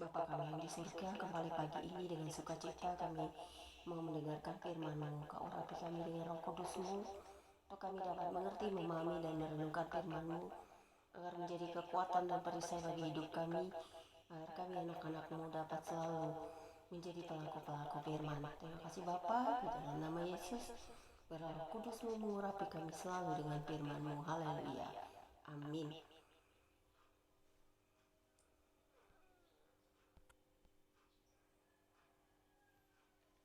Bapa kami yang di surga, kembali pagi ini dengan sukacita kami mau mendengarkan firman-Mu. Kau urapi kami dengan Roh Kudus-Mu, untuk kami dapat mengerti, memahami, dan merenungkan firman-Mu, agar menjadi kekuatan dan perisai bagi hidup kami, agar kami anak-anak-Mu dapat selalu menjadi pelaku-pelaku firman. Terima kasih Bapa, di dalam nama Yesus, biarlah Roh Kudus-Mu mengurapi kami selalu dengan firman-Mu. Haleluya. Amin.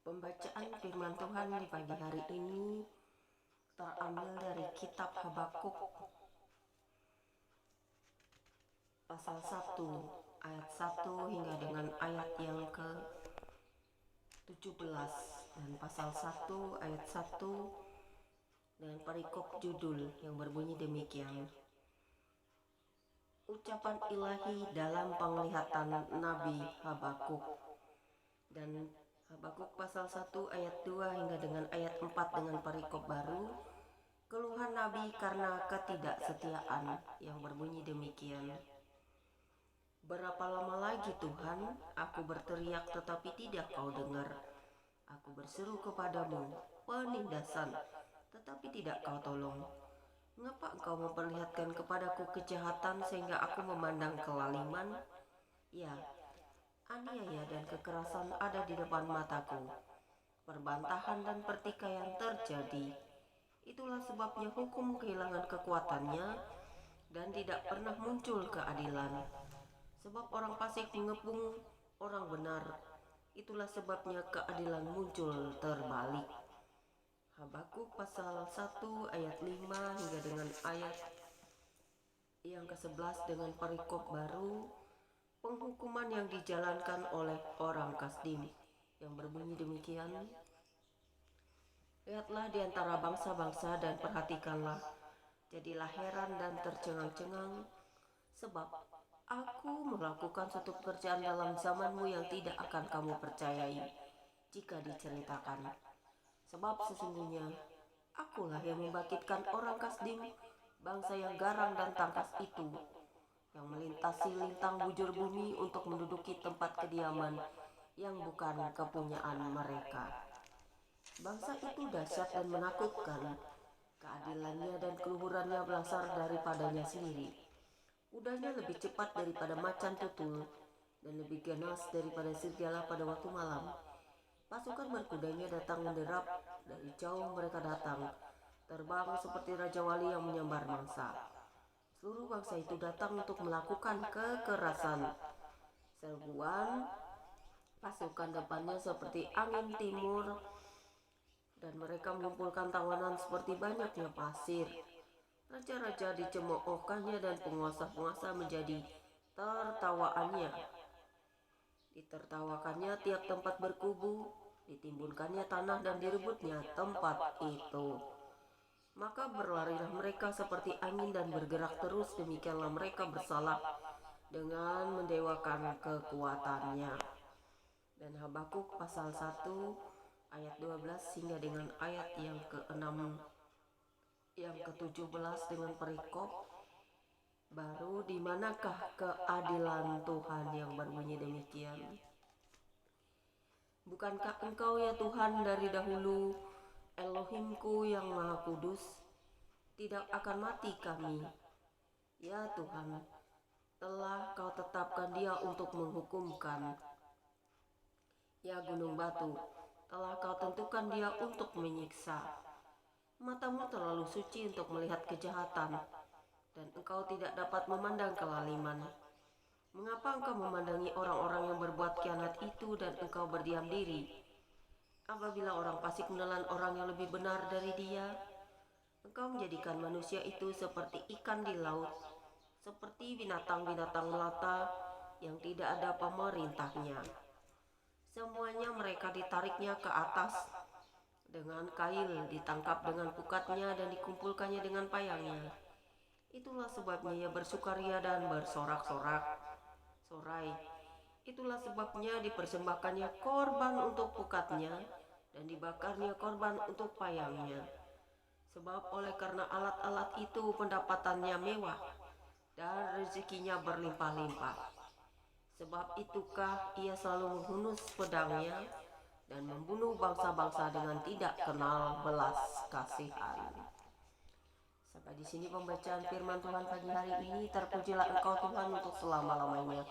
Pembacaan firman Tuhan di pagi hari ini terambil dari kitab Habakuk pasal 1 ayat 1 hingga dengan ayat yang ke-17 dan pasal 1 ayat 1 dan perikop judul yang berbunyi demikian: Ucapan ilahi dalam penglihatan Nabi Habakuk. Dan Habakuk pasal 1 ayat 2 hingga dengan ayat 4 dengan perikop baru, keluhan Nabi karena ketidaksetiaan, yang berbunyi demikian: Berapa lama lagi Tuhan, aku berteriak tetapi tidak kau dengar. Aku berseru kepadamu, penindasan, tetapi tidak kau tolong. Mengapa engkau memperlihatkan kepadaku kejahatan sehingga aku memandang kelaliman? Ya, aniaya dan kekerasan ada di depan mataku. Perbantahan dan pertikaian terjadi. Itulah sebabnya hukum kehilangan kekuatannya dan tidak pernah muncul keadilan. Sebab orang fasik mengepung orang benar. Itulah sebabnya keadilan muncul terbalik. Habakuk pasal 1 ayat 5 hingga dengan ayat yang ke-11 dengan perikop baru, penghukuman yang dijalankan oleh orang Kasdim, yang berbunyi demikian: Lihatlah di antara bangsa-bangsa dan perhatikanlah, jadilah heran dan tercengang-cengang, sebab aku melakukan suatu pekerjaan dalam zamanmu yang tidak akan kamu percayai jika diceritakan. Sebab sesungguhnya akulah yang membangkitkan orang Kasdim, bangsa yang garang dan tangkas itu, yang melintasi lintang bujur bumi untuk menduduki tempat kediaman yang bukan kepunyaan mereka. Bangsa itu dahsyat dan menakutkan, keadilannya dan keluhurannya berasal daripadanya sendiri. Udahnya lebih cepat daripada macan tutul, dan lebih ganas daripada serigala pada waktu malam. Pasukan berkudanya datang menderap, dari jauh mereka datang, terbang seperti Raja Wali yang menyambar mangsa. Seluruh bangsa itu datang untuk melakukan kekerasan. Serbuan pasukan depannya seperti angin timur, dan mereka mengumpulkan tawanan seperti banyaknya pasir. Raja-raja dicemoohkannya dan penguasa-penguasa menjadi tertawaannya. Ditertawakannya tiap tempat berkubu, ditimbunkannya tanah dan direbutnya tempat itu. Maka berlarilah mereka seperti angin dan bergerak terus, demikianlah mereka bersalah dengan mendewakan kekuatannya. Dan Habakuk pasal 1 ayat 12 hingga dengan ayat yang ke-6 yang ke-17 dengan perikop baru, di manakah keadilan Tuhan, yang berbunyi demikian: Bukankah engkau ya Tuhan dari dahulu, Elohimku yang maha kudus? Tidak akan mati kami. Ya Tuhan, telah kau tetapkan dia untuk menghukumkan. Ya gunung batu, telah kau tentukan dia untuk menyiksa. Matamu terlalu suci untuk melihat kejahatan, dan engkau tidak dapat memandang kelaliman. Mengapa engkau memandangi orang-orang yang berbuat khianat itu dan engkau berdiam diri? Apabila orang fasik menelan orang yang lebih benar dari dia, engkau menjadikan manusia itu seperti ikan di laut, seperti binatang-binatang melata yang tidak ada pemerintahnya. Semuanya mereka ditariknya ke atas dengan kail, ditangkap dengan pukatnya dan dikumpulkannya dengan payangnya. Itulah sebabnya ia bersukaria dan bersorak-sorak. Sorai. Itulah sebabnya dipersembahkannya korban untuk pukatnya dan dibakarnya korban untuk payangnya. Sebab oleh karena alat-alat itu pendapatannya mewah dan rezekinya berlimpah-limpah. Sebab itukah ia selalu menghunus pedangnya dan membunuh bangsa-bangsa dengan tidak kenal belas kasihan. Sampai di sini pembacaan firman Tuhan pagi hari ini. Terpujilah Engkau Tuhan untuk selama-lamanya.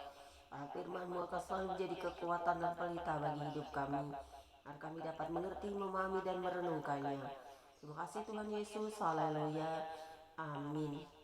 Para firman-Mu akan selalu menjadi kekuatan dan pelita bagi hidup kami, agar kami dapat mengerti, memahami, dan merenungkannya. Terima kasih Tuhan Yesus. Haleluya. Amin.